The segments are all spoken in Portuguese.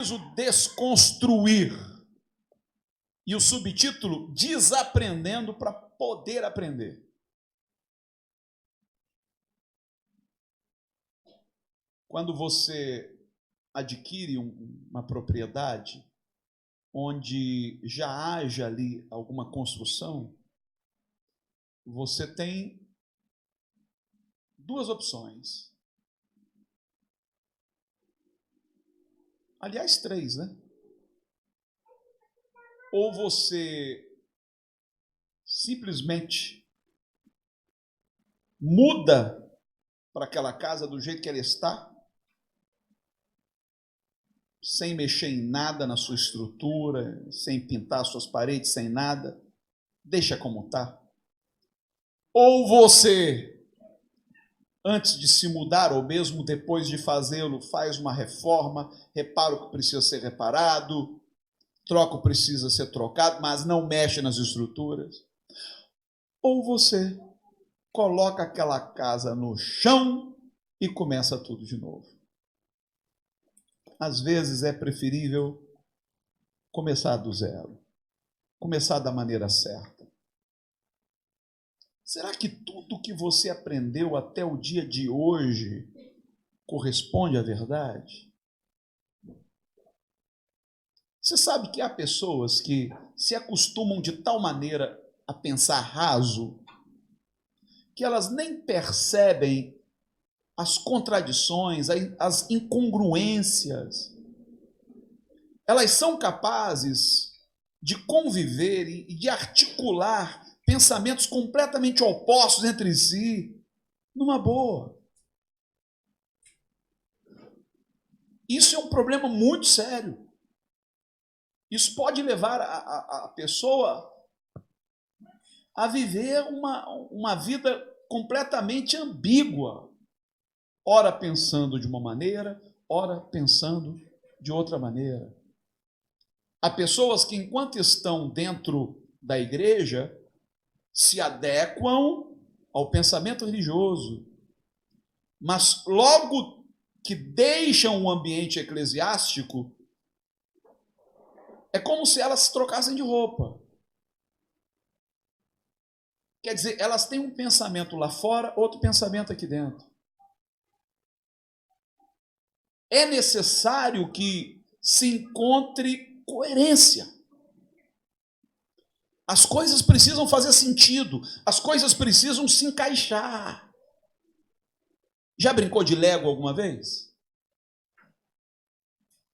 preciso desconstruir. E o subtítulo, Desaprendendo para poder aprender. Quando você adquire uma propriedade onde já haja ali alguma construção, você tem duas opções. Aliás, três, né? Ou você simplesmente muda para aquela casa do jeito que ela está, sem mexer em nada na sua estrutura, sem pintar suas paredes, sem nada, deixa como está. Ou você, antes de se mudar, ou mesmo depois de fazê-lo, faz uma reforma, repara o que precisa ser reparado, troca o que precisa ser trocado, mas não mexe nas estruturas. Ou você coloca aquela casa no chão e começa tudo de novo. Às vezes é preferível começar do zero, começar da maneira certa. Será que tudo que você aprendeu até o dia de hoje corresponde à verdade? Você sabe que há pessoas que se acostumam de tal maneira a pensar raso que elas nem percebem as contradições, as incongruências. Elas são capazes de conviver e de articular pensamentos completamente opostos entre si, numa boa. Isso é um problema muito sério. Isso pode levar a pessoa a viver uma vida completamente ambígua, ora pensando de uma maneira, ora pensando de outra maneira. Há pessoas que, enquanto estão dentro da igreja, se adequam ao pensamento religioso, mas logo que deixam o ambiente eclesiástico, é como se elas se trocassem de roupa. Quer dizer, elas têm um pensamento lá fora, outro pensamento aqui dentro. É necessário que se encontre coerência. As coisas precisam fazer sentido, as coisas precisam se encaixar. Já brincou de Lego alguma vez?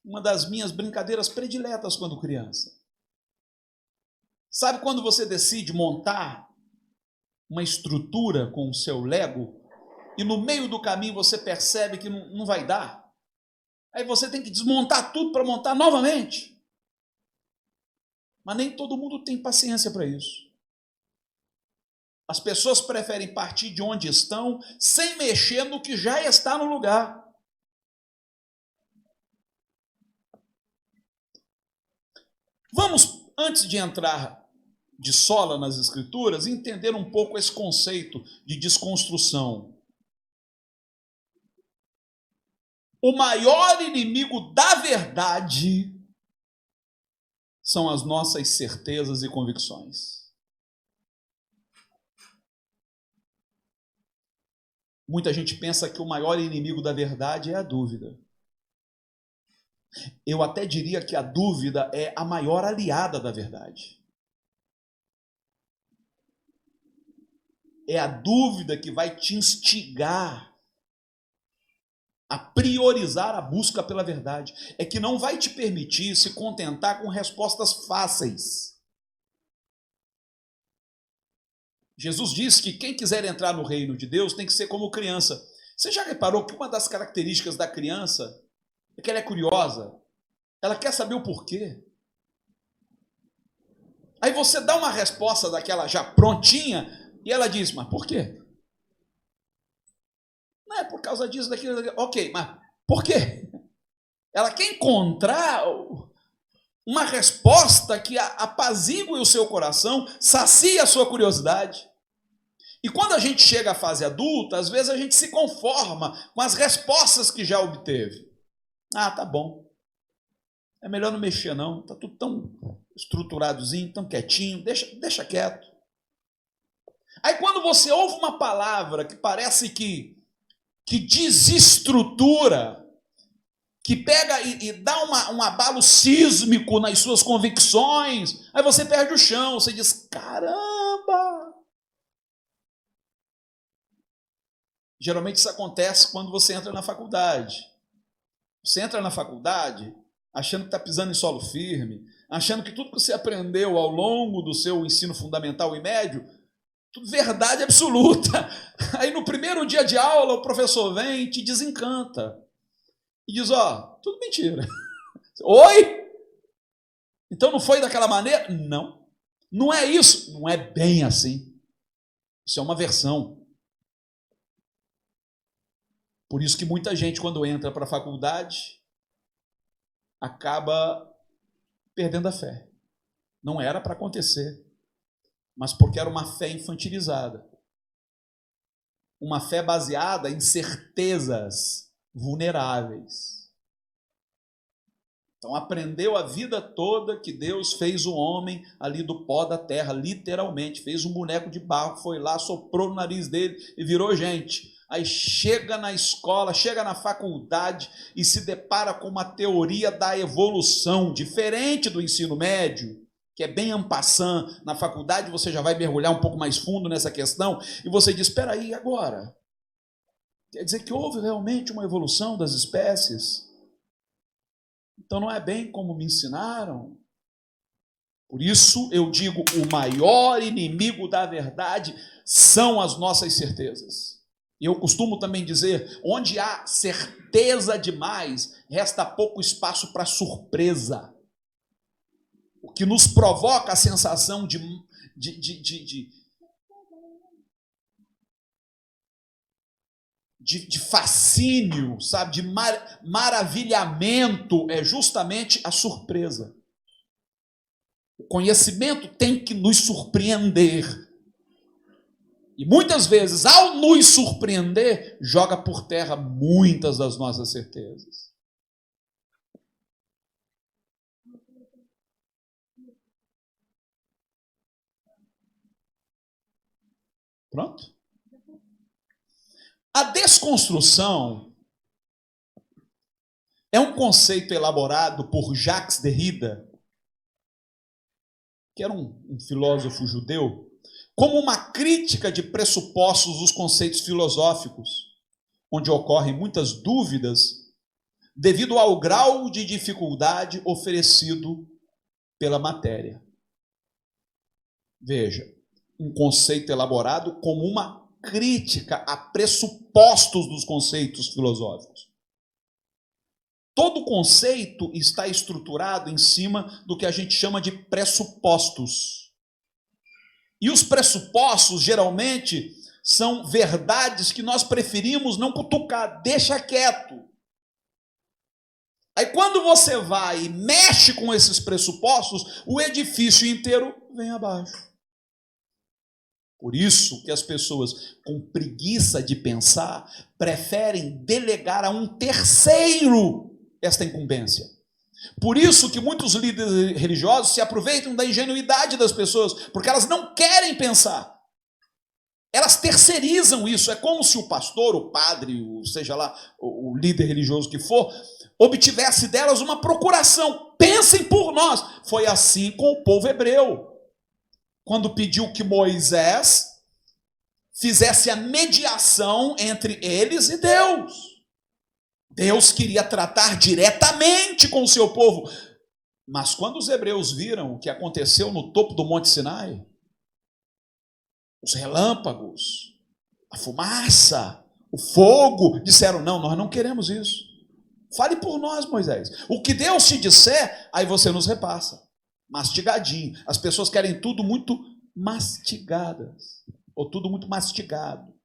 Uma das minhas brincadeiras prediletas quando criança. Sabe quando você decide montar uma estrutura com o seu Lego e no meio do caminho você percebe que não vai dar? Aí você tem que desmontar tudo para montar novamente. Mas nem todo mundo tem paciência para isso. As pessoas preferem partir de onde estão sem mexer no que já está no lugar. Vamos, antes de entrar de sola nas Escrituras, entender um pouco esse conceito de desconstrução. O maior inimigo da verdade são as nossas certezas e convicções. Muita gente pensa que o maior inimigo da verdade é a dúvida. Eu até diria que a dúvida é a maior aliada da verdade. É a dúvida que vai te instigar a priorizar a busca pela verdade. É que não vai te permitir se contentar com respostas fáceis. Jesus disse que quem quiser entrar no reino de Deus tem que ser como criança. Você já reparou que uma das características da criança é que ela é curiosa? Ela quer saber o porquê. Aí você dá uma resposta daquela já prontinha e ela diz, mas por quê? Não é por causa disso, daquilo. Ok, mas por quê? Ela quer encontrar uma resposta que apazigue o seu coração, sacie a sua curiosidade. E quando a gente chega à fase adulta, às vezes a gente se conforma com as respostas que já obteve. Ah, tá bom. É melhor não mexer, não. Está tudo tão estruturadozinho, tão quietinho, deixa quieto. Aí quando você ouve uma palavra que parece que desestrutura, que pega e dá um abalo sísmico nas suas convicções, aí você perde o chão, você diz, caramba! Geralmente isso acontece quando você entra na faculdade. Você entra na faculdade achando que está pisando em solo firme, achando que tudo que você aprendeu ao longo do seu ensino fundamental e médio, tudo verdade absoluta. Aí no primeiro dia de aula o professor vem e te desencanta. E diz, tudo mentira. Oi? Então não foi daquela maneira? Não. Não é isso. Não é bem assim. Isso é uma versão. Por isso que muita gente, quando entra para a faculdade, acaba perdendo a fé. Não era para acontecer, mas porque era uma fé infantilizada. Uma fé baseada em certezas vulneráveis. Então aprendeu a vida toda que Deus fez o homem ali do pó da terra, literalmente. Fez um boneco de barro, foi lá, soprou no nariz dele e virou gente. Aí chega na escola, chega na faculdade e se depara com uma teoria da evolução, diferente do ensino médio, que é bem en passant. Na faculdade você já vai mergulhar um pouco mais fundo nessa questão e você diz, espera aí, agora? Quer dizer que houve realmente uma evolução das espécies? Então não é bem como me ensinaram. Por isso eu digo, o maior inimigo da verdade são as nossas certezas. E eu costumo também dizer, onde há certeza demais, resta pouco espaço para surpresa. O que nos provoca a sensação de fascínio, sabe, de maravilhamento, é justamente a surpresa. O conhecimento tem que nos surpreender. E muitas vezes, ao nos surpreender, joga por terra muitas das nossas certezas. Pronto? A desconstrução é um conceito elaborado por Jacques Derrida, que era um filósofo judeu, como uma crítica de pressupostos dos conceitos filosóficos, onde ocorrem muitas dúvidas devido ao grau de dificuldade oferecido pela matéria. Veja, um conceito elaborado como uma crítica a pressupostos dos conceitos filosóficos. Todo conceito está estruturado em cima do que a gente chama de pressupostos. E os pressupostos, geralmente, são verdades que nós preferimos não cutucar, deixa quieto. Aí quando você vai e mexe com esses pressupostos, o edifício inteiro vem abaixo. Por isso que as pessoas com preguiça de pensar preferem delegar a um terceiro esta incumbência. Por isso que muitos líderes religiosos se aproveitam da ingenuidade das pessoas, porque elas não querem pensar. Elas terceirizam isso. É como se o pastor, o padre, seja lá o líder religioso que for, obtivesse delas uma procuração. Pensem por nós. Foi assim com o povo hebreu. Quando pediu que Moisés fizesse a mediação entre eles e Deus. Deus queria tratar diretamente com o seu povo. Mas quando os hebreus viram o que aconteceu no topo do Monte Sinai, os relâmpagos, a fumaça, o fogo, disseram, não, nós não queremos isso. Fale por nós, Moisés. O que Deus te disser, aí você nos repassa. Mastigadinho. As pessoas querem tudo muito mastigadas. Ou tudo muito mastigado.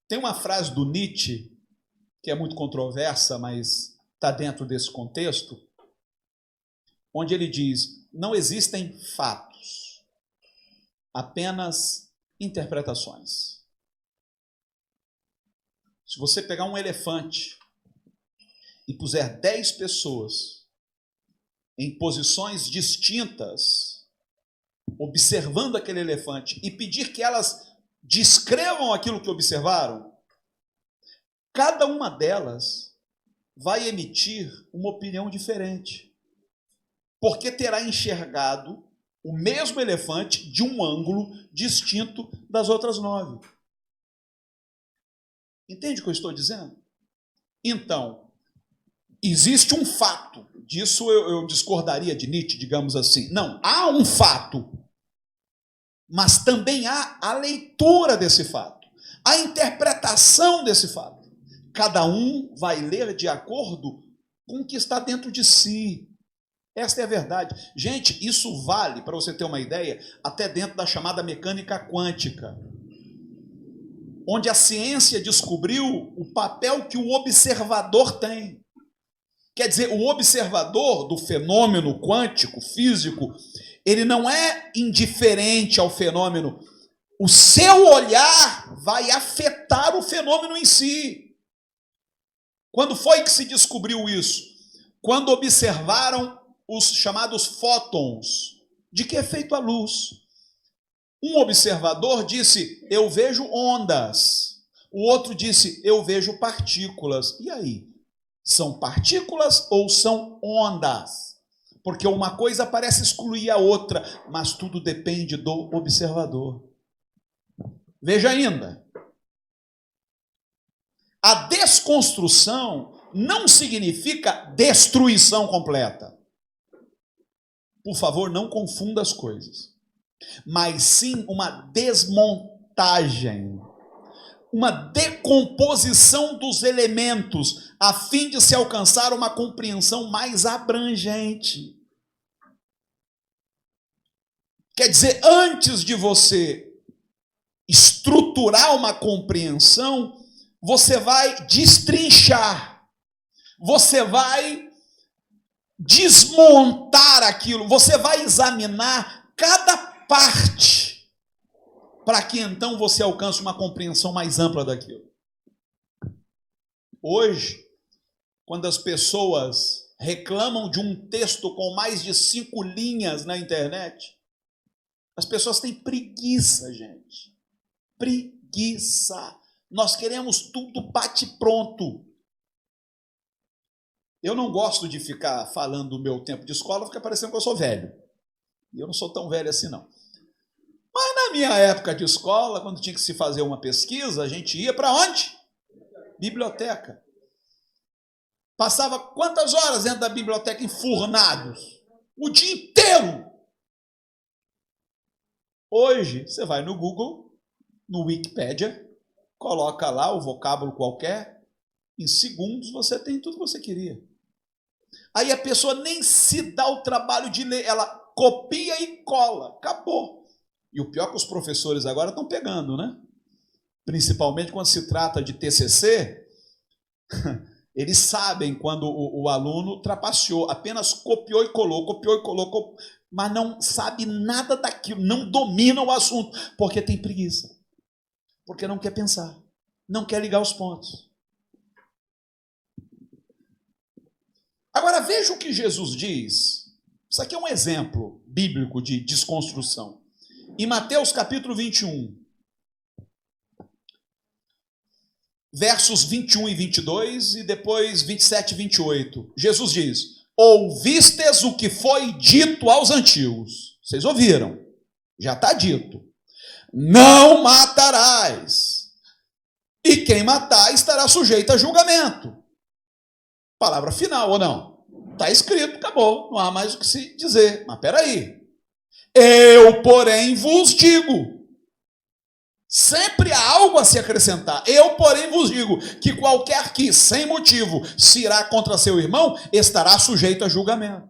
Tem uma frase do Nietzsche, que é muito controversa, mas está dentro desse contexto, onde ele diz: não existem fatos, apenas interpretações. Se você pegar um elefante e puser 10 pessoas em posições distintas, observando aquele elefante, e pedir que elas descrevam aquilo que observaram, cada uma delas vai emitir uma opinião diferente, porque terá enxergado o mesmo elefante de um ângulo distinto das outras 9. Entende o que eu estou dizendo? Então, existe um fato, disso eu discordaria de Nietzsche, digamos assim. Não, há um fato, mas também há a leitura desse fato, a interpretação desse fato. Cada um vai ler de acordo com o que está dentro de si. Esta é a verdade. Gente, isso vale, para você ter uma ideia, até dentro da chamada mecânica quântica, onde a ciência descobriu o papel que o observador tem. Quer dizer, o observador do fenômeno quântico, físico, ele não é indiferente ao fenômeno. O seu olhar vai afetar o fenômeno em si. Quando foi que se descobriu isso? Quando observaram os chamados fótons. De que é feito a luz? Um observador disse: eu vejo ondas. O outro disse: eu vejo partículas. E aí? São partículas ou são ondas? Porque uma coisa parece excluir a outra, mas tudo depende do observador. Veja ainda. A desconstrução não significa destruição completa. Por favor, não confunda as coisas. Mas sim uma desmontagem, uma decomposição dos elementos, a fim de se alcançar uma compreensão mais abrangente. Quer dizer, antes de você estruturar uma compreensão, você vai destrinchar, você vai desmontar aquilo, você vai examinar cada parte, para que então você alcance uma compreensão mais ampla daquilo. Hoje, quando as pessoas reclamam de um texto com mais de 5 linhas na internet, as pessoas têm preguiça, gente. Preguiça. Nós queremos tudo bate-pronto. Eu não gosto de ficar falando do meu tempo de escola, fica parecendo que eu sou velho. E eu não sou tão velho assim, não. Mas na minha época de escola, quando tinha que se fazer uma pesquisa, a gente ia para onde? Biblioteca. Passava quantas horas dentro da biblioteca enfurnados? O dia inteiro. Hoje, você vai no Google, no Wikipedia, coloca lá o vocábulo qualquer, em segundos você tem tudo que você queria. Aí a pessoa nem se dá o trabalho de ler, ela copia e cola, acabou. E o pior é que os professores agora estão pegando, né? Principalmente quando se trata de TCC, eles sabem quando o aluno trapaceou, apenas copiou e colou, mas não sabe nada daquilo, não domina o assunto, porque tem preguiça, porque não quer pensar, não quer ligar os pontos. Agora veja o que Jesus diz. Isso aqui é um exemplo bíblico de desconstrução. Em Mateus capítulo 21, versos 21 e 22 e depois 27 e 28, Jesus diz: ouvistes o que foi dito aos antigos. Vocês ouviram, já está dito. Não matarás, e quem matar estará sujeito a julgamento. Palavra final, ou não? Está escrito, acabou, não há mais o que se dizer. Mas peraí, eu, porém, vos digo. Sempre há algo a se acrescentar. Eu, porém, vos digo que qualquer que, sem motivo, se irá contra seu irmão, estará sujeito a julgamento.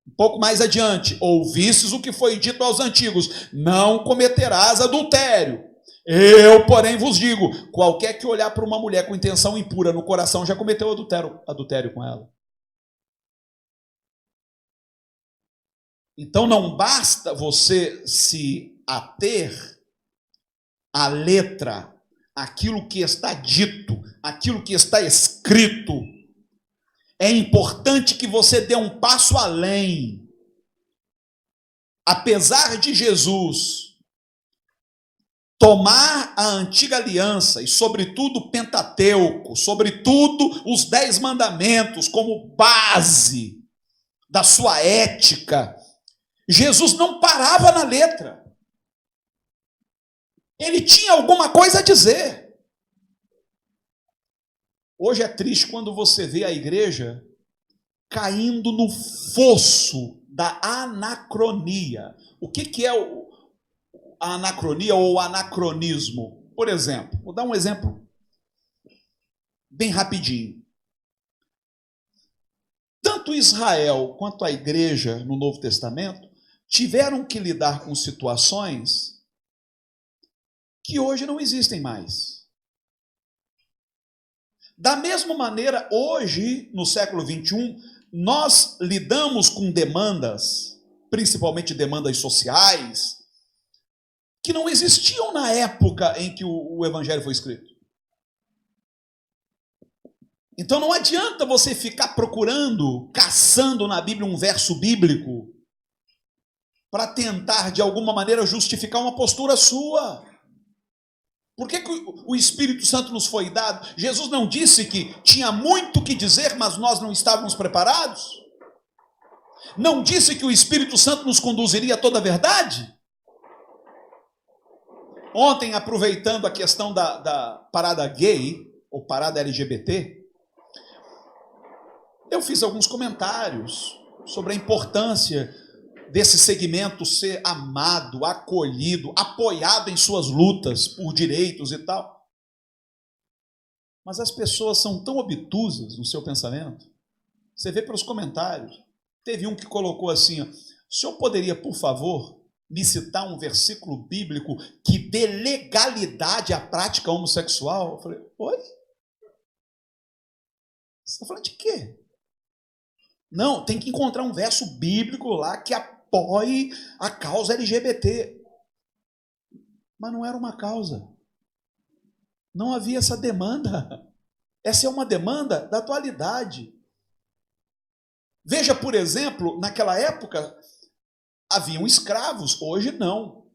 Um pouco mais adiante, ouvistes o que foi dito aos antigos: não cometerás adultério. Eu, porém, vos digo: qualquer que olhar para uma mulher com intenção impura no coração já cometeu adultério com ela. Então não basta você se ater à letra, aquilo que está dito, aquilo que está escrito. É importante que você dê um passo além. Apesar de Jesus tomar a antiga aliança e, sobretudo, o Pentateuco, sobretudo os 10 mandamentos como base da sua ética, Jesus não parava na letra. Ele tinha alguma coisa a dizer. Hoje é triste quando você vê a igreja caindo no fosso da anacronia. O que é a anacronia ou o anacronismo? Por exemplo, vou dar um exemplo bem rapidinho. Tanto Israel quanto a igreja no Novo Testamento tiveram que lidar com situações que hoje não existem mais. Da mesma maneira, hoje, no século 21, nós lidamos com demandas, principalmente demandas sociais, que não existiam na época em que o Evangelho foi escrito. Então não adianta você ficar procurando, caçando na Bíblia um verso bíblico para tentar, de alguma maneira, justificar uma postura sua. Por que o Espírito Santo nos foi dado? Jesus não disse que tinha muito o que dizer, mas nós não estávamos preparados? Não disse que o Espírito Santo nos conduziria a toda a verdade? Ontem, aproveitando a questão da parada gay, ou parada LGBT, eu fiz alguns comentários sobre a importância desse segmento ser amado, acolhido, apoiado em suas lutas por direitos e tal. Mas as pessoas são tão obtusas no seu pensamento. Você vê pelos comentários. Teve um que colocou assim: ó, o senhor poderia, por favor, me citar um versículo bíblico que dê legalidade à prática homossexual? Eu falei: oi? Você está falando de quê? Não, tem que encontrar um verso bíblico lá que apoie a causa LGBT. Mas não era uma causa. Não havia essa demanda. Essa é uma demanda da atualidade. Veja, por exemplo, naquela época haviam escravos, hoje não.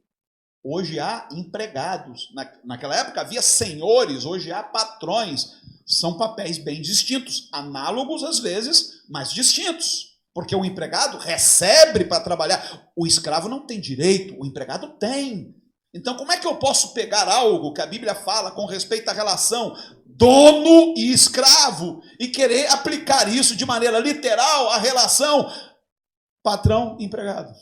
Hoje há empregados. Naquela época havia senhores, hoje há patrões. São papéis bem distintos, análogos às vezes, mas distintos. Porque o empregado recebe para trabalhar. O escravo não tem direito, o empregado tem. Então, como é que eu posso pegar algo que a Bíblia fala com respeito à relação dono e escravo e querer aplicar isso de maneira literal à relação patrão-empregado?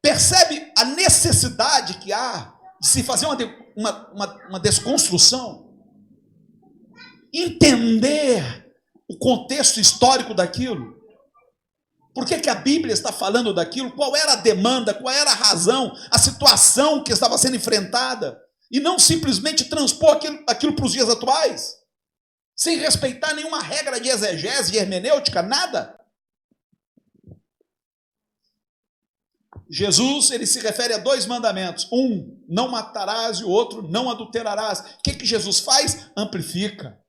Percebe a necessidade que há de se fazer uma desconstrução? Entender o contexto histórico daquilo. Por que a Bíblia está falando daquilo? Qual era a demanda? Qual era a razão? A situação que estava sendo enfrentada? E não simplesmente transpor aquilo para os dias atuais? Sem respeitar nenhuma regra de exegese, de hermenêutica, nada? Jesus, ele se refere a 2 mandamentos. Um, não matarás, e o outro, não adulterarás. O que Jesus faz? Amplifica.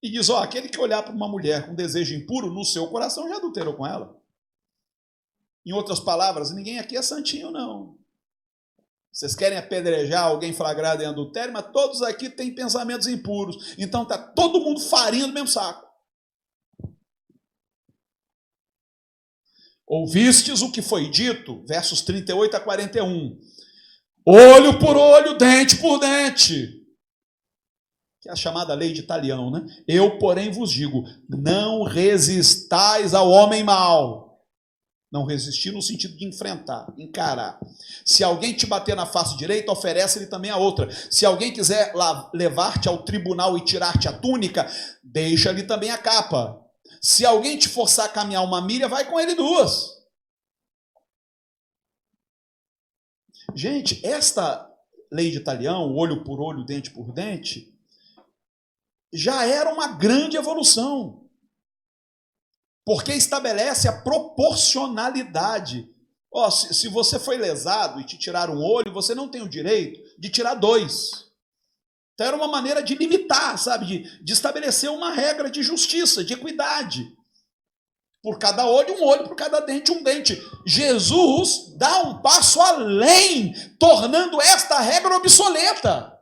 E diz, aquele que olhar para uma mulher com desejo impuro no seu coração já adulterou com ela. Em outras palavras, ninguém aqui é santinho, não. Vocês querem apedrejar alguém flagrado em adultério, mas todos aqui têm pensamentos impuros. Então está todo mundo farinha do mesmo saco. Ouvistes o que foi dito, versos 38 a 41. Olho por olho, dente por dente. Que é a chamada lei de Talião, né? Eu, porém, vos digo, não resistais ao homem mau. Não resistir no sentido de enfrentar, encarar. Se alguém te bater na face direita, oferece-lhe também a outra. Se alguém quiser levar-te ao tribunal e tirar-te a túnica, deixa-lhe também a capa. Se alguém te forçar a caminhar 1 milha, vai com ele 2. Gente, esta lei de Talião, olho por olho, dente por dente, já era uma grande evolução, porque estabelece a proporcionalidade. Ó, se você foi lesado e te tiraram um olho, você não tem o direito de tirar dois. Então era uma maneira de limitar, sabe, de estabelecer uma regra de justiça, de equidade. Por cada olho, um olho, por cada dente, um dente. Jesus dá um passo além, tornando esta regra obsoleta.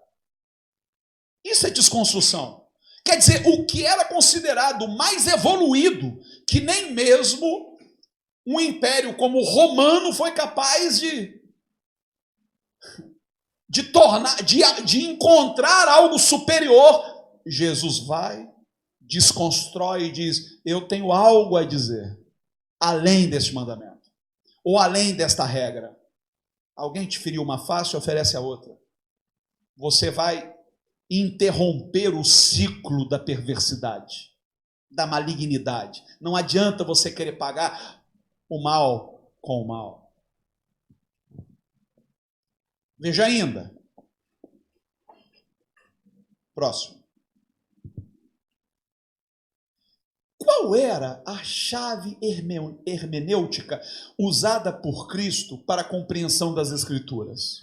Isso é desconstrução. Quer dizer, o que era considerado mais evoluído, que nem mesmo um império como o romano foi capaz de tornar, de encontrar algo superior, Jesus vai, desconstrói e diz: eu tenho algo a dizer, além deste mandamento, ou além desta regra. Alguém te feriu uma face, oferece a outra. Você vai interromper o ciclo da perversidade, da malignidade. Não adianta você querer pagar o mal com o mal. Veja ainda. Próximo. Qual era a chave hermenêutica usada por Cristo para a compreensão das Escrituras?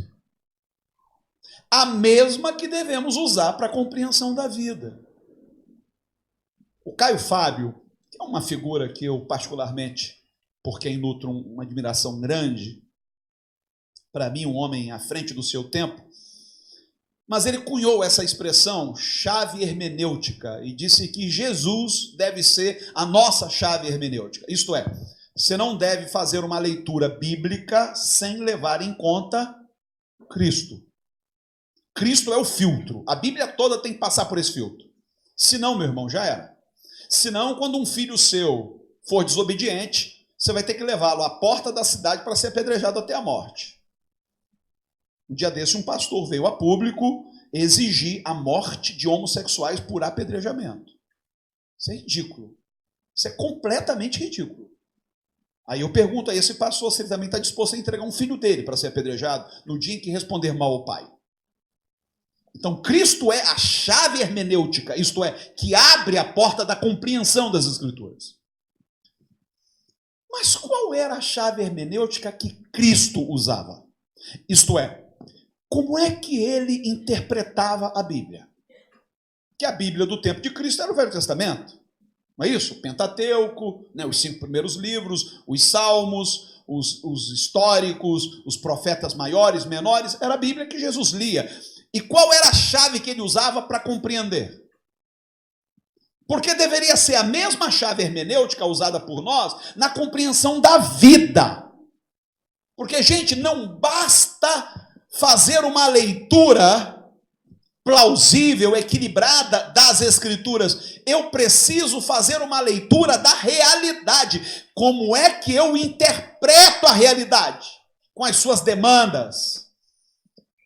A mesma que devemos usar para a compreensão da vida. O Caio Fábio, que é uma figura que eu particularmente, por quem nutro uma admiração grande, para mim um homem à frente do seu tempo, mas ele cunhou essa expressão, chave hermenêutica, e disse que Jesus deve ser a nossa chave hermenêutica. Isto é, você não deve fazer uma leitura bíblica sem levar em conta Cristo. Cristo é o filtro. A Bíblia toda tem que passar por esse filtro. Senão, meu irmão, já era. Senão, quando um filho seu for desobediente, você vai ter que levá-lo à porta da cidade para ser apedrejado até a morte. Um dia desse, um pastor veio a público exigir a morte de homossexuais por apedrejamento. Isso é ridículo. Isso é completamente ridículo. Aí eu pergunto a esse pastor se ele também está disposto a entregar um filho dele para ser apedrejado no dia em que responder mal ao pai. Então, Cristo é a chave hermenêutica, isto é, que abre a porta da compreensão das Escrituras. Mas qual era a chave hermenêutica que Cristo usava? Isto é, como é que ele interpretava a Bíblia? Que a Bíblia do tempo de Cristo era o Velho Testamento. Não é isso? O Pentateuco, né, os 5 primeiros livros, os Salmos, os históricos, os profetas maiores, menores, era a Bíblia que Jesus lia. E qual era a chave que ele usava para compreender? Porque deveria ser a mesma chave hermenêutica usada por nós na compreensão da vida. Porque, gente, não basta fazer uma leitura plausível, equilibrada das Escrituras. Eu preciso fazer uma leitura da realidade. Como é que eu interpreto a realidade? Com as suas demandas,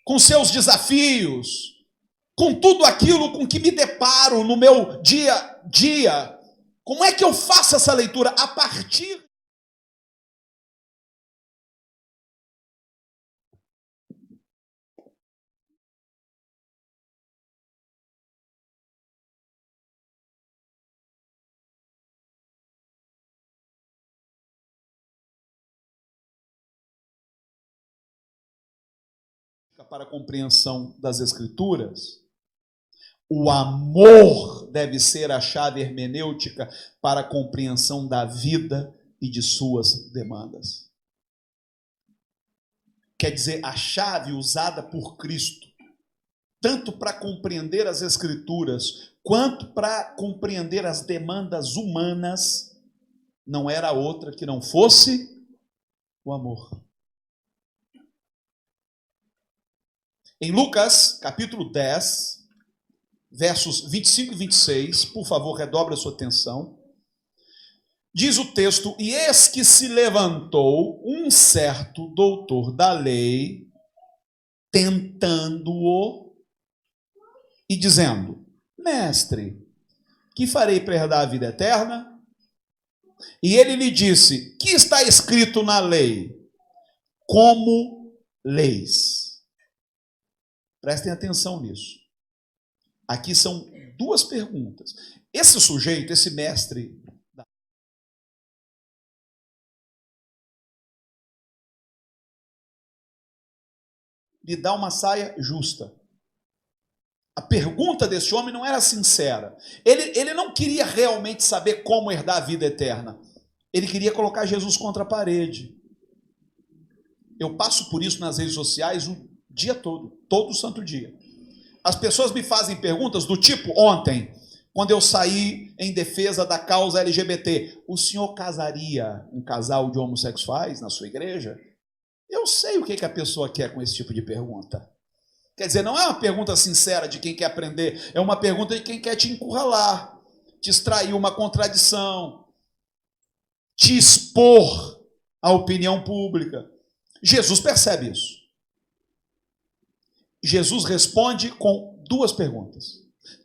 com seus desafios, com tudo aquilo com que me deparo no meu dia a dia. Como é que eu faço essa leitura? A partir para a compreensão das Escrituras, o amor deve ser a chave hermenêutica para a compreensão da vida e de suas demandas. Quer dizer, a chave usada por Cristo, tanto para compreender as Escrituras, quanto para compreender as demandas humanas, não era outra que não fosse o amor. Em Lucas, capítulo 10, versos 25 e 26, por favor, redobre a sua atenção. Diz o texto: e eis que se levantou um certo doutor da lei, tentando-o e dizendo: mestre, que farei para herdar a vida eterna? E ele lhe disse: que está escrito na lei? Como leis. Prestem atenção nisso. Aqui são duas perguntas. Esse sujeito, esse mestre, lhe dá uma saia justa. A pergunta desse homem não era sincera. Ele não queria realmente saber como herdar a vida eterna. Ele queria colocar Jesus contra a parede. Eu passo por isso nas redes sociais o dia todo santo dia. As pessoas me fazem perguntas do tipo, ontem, quando eu saí em defesa da causa LGBT, o senhor casaria um casal de homossexuais na sua igreja? Eu sei o que a pessoa quer com esse tipo de pergunta. Quer dizer, não é uma pergunta sincera de quem quer aprender, é uma pergunta de quem quer te encurralar, te extrair uma contradição, te expor à opinião pública. Jesus percebe isso. Jesus responde com duas perguntas.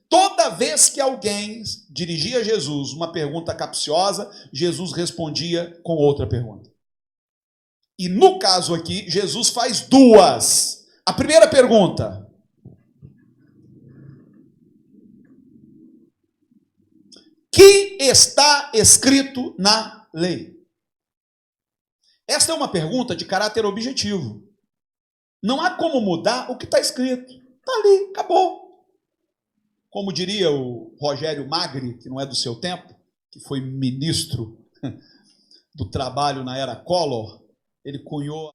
Toda vez que alguém dirigia a Jesus uma pergunta capciosa, Jesus respondia com outra pergunta. E no caso aqui, Jesus faz duas. A primeira pergunta: que está escrito na lei? Esta é uma pergunta de caráter objetivo. Não há como mudar o que está escrito. Está ali, acabou. Como diria o Rogério Magri, que não é do seu tempo, que foi ministro do trabalho na era Collor, ele cunhou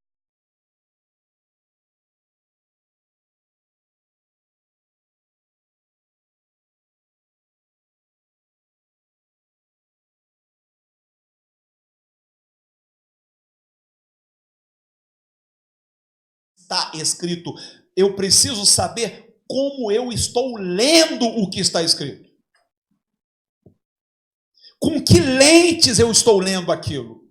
está escrito. Eu preciso saber como eu estou lendo o que está escrito. Com que lentes eu estou lendo aquilo?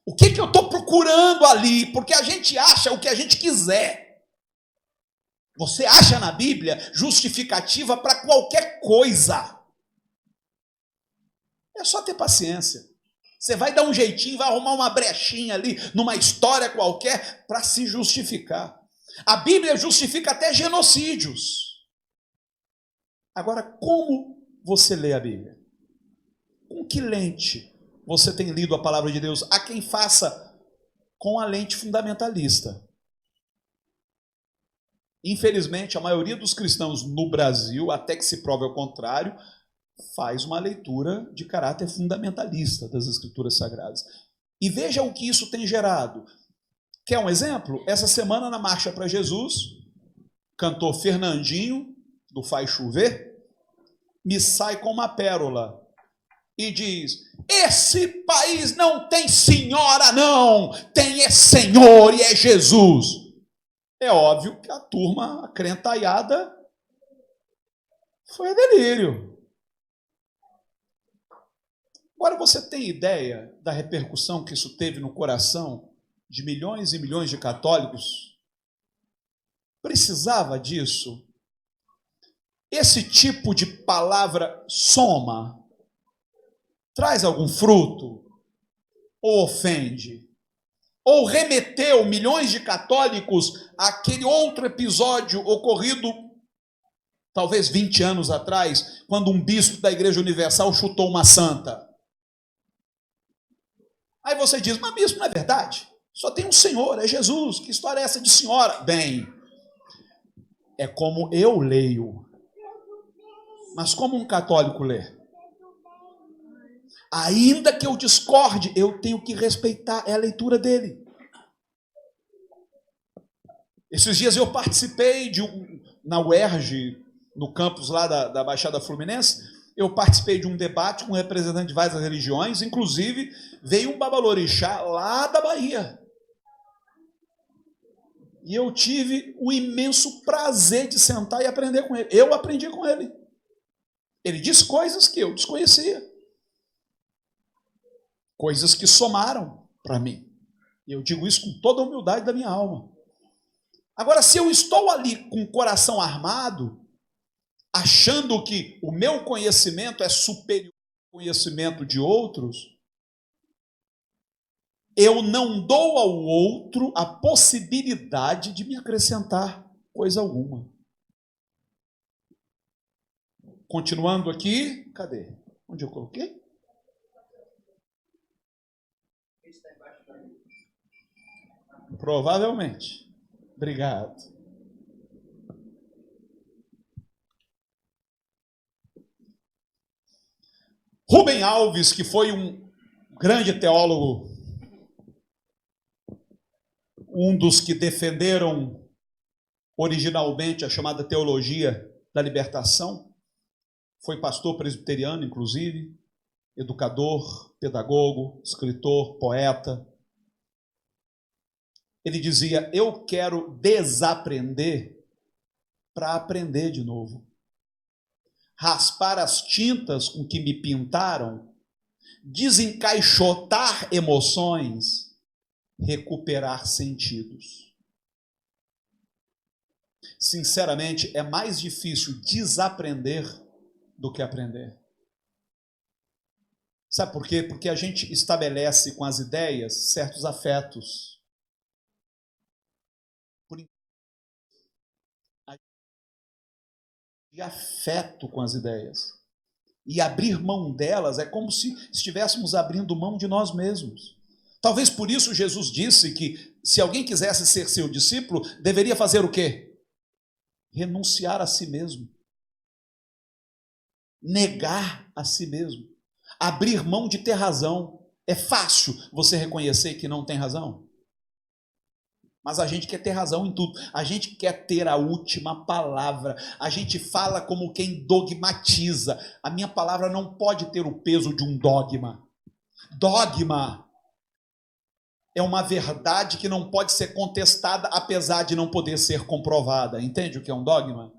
O que eu estou procurando ali? Porque a gente acha o que a gente quiser. Você acha na Bíblia justificativa para qualquer coisa. É só ter paciência. Você vai dar um jeitinho, vai arrumar uma brechinha ali, numa história qualquer, para se justificar. A Bíblia justifica até genocídios. Agora, como você lê a Bíblia? Com que lente você tem lido a palavra de Deus? Há quem faça com a lente fundamentalista. Infelizmente, a maioria dos cristãos no Brasil, até que se prove ao contrário, faz uma leitura de caráter fundamentalista das Escrituras Sagradas. E veja o que isso tem gerado. Quer um exemplo? Essa semana, na Marcha para Jesus, cantor Fernandinho, do Faz Chover, me sai com uma pérola e diz: esse país não tem senhora não, tem é Senhor e é Jesus. É óbvio que a turma acrentaiada foi a delírio. Agora você tem ideia da repercussão que isso teve no coração de milhões e milhões de católicos? Precisava disso? Esse tipo de palavra soma? Traz algum fruto? Ou ofende? Ou remeteu milhões de católicos àquele outro episódio ocorrido talvez 20 anos atrás, quando um bispo da Igreja Universal chutou uma santa? Aí você diz: mas bispo, não é verdade? Só tem um Senhor, é Jesus. Que história é essa de senhora? Bem, é como eu leio. Mas como um católico lê? Ainda que eu discorde, eu tenho que respeitar, é a leitura dele. Esses dias eu participei na UERJ, no campus lá da Baixada Fluminense, eu participei de um debate com representantes de várias religiões, inclusive veio um babalorixá lá da Bahia. E eu tive o imenso prazer de sentar e aprender com ele. Eu aprendi com ele. Ele disse coisas que eu desconhecia. Coisas que somaram para mim. E eu digo isso com toda a humildade da minha alma. Agora, se eu estou ali com o coração armado, achando que o meu conhecimento é superior ao conhecimento de outros, eu não dou ao outro a possibilidade de me acrescentar coisa alguma. Continuando aqui, cadê? Onde eu coloquei? Provavelmente. Obrigado. Rubem Alves, que foi um grande teólogo, um dos que defenderam originalmente a chamada teologia da libertação, foi pastor presbiteriano, inclusive, educador, pedagogo, escritor, poeta. Ele dizia: eu quero desaprender para aprender de novo. Raspar as tintas com que me pintaram, desencaixotar emoções, recuperar sentidos. Sinceramente, é mais difícil desaprender do que aprender. Sabe por quê? Porque a gente estabelece com as ideias certos afetos. De afeto com as ideias. E abrir mão delas é como se estivéssemos abrindo mão de nós mesmos. Talvez por isso Jesus disse que se alguém quisesse ser seu discípulo, deveria fazer o quê? Renunciar a si mesmo. Negar a si mesmo. Abrir mão de ter razão. É fácil você reconhecer que não tem razão? Mas a gente quer ter razão em tudo. A gente quer ter a última palavra. A gente fala como quem dogmatiza. A minha palavra não pode ter o peso de um dogma. Dogma é uma verdade que não pode ser contestada, apesar de não poder ser comprovada. Entende o que é um dogma?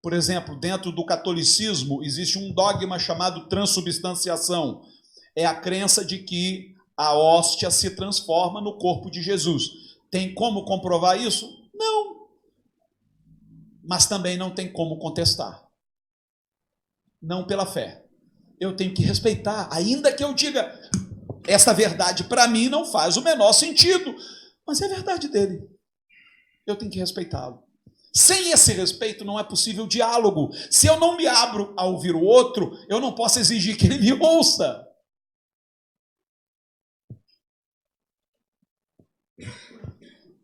Por exemplo, dentro do catolicismo existe um dogma chamado transubstanciação. É a crença de que a hóstia se transforma no corpo de Jesus. Tem como comprovar isso? Não. Mas também não tem como contestar. Não pela fé. Eu tenho que respeitar, ainda que eu diga, essa verdade para mim não faz o menor sentido, mas é a verdade dele. Eu tenho que respeitá-lo. Sem esse respeito não é possível diálogo. Se eu não me abro a ouvir o outro, eu não posso exigir que ele me ouça.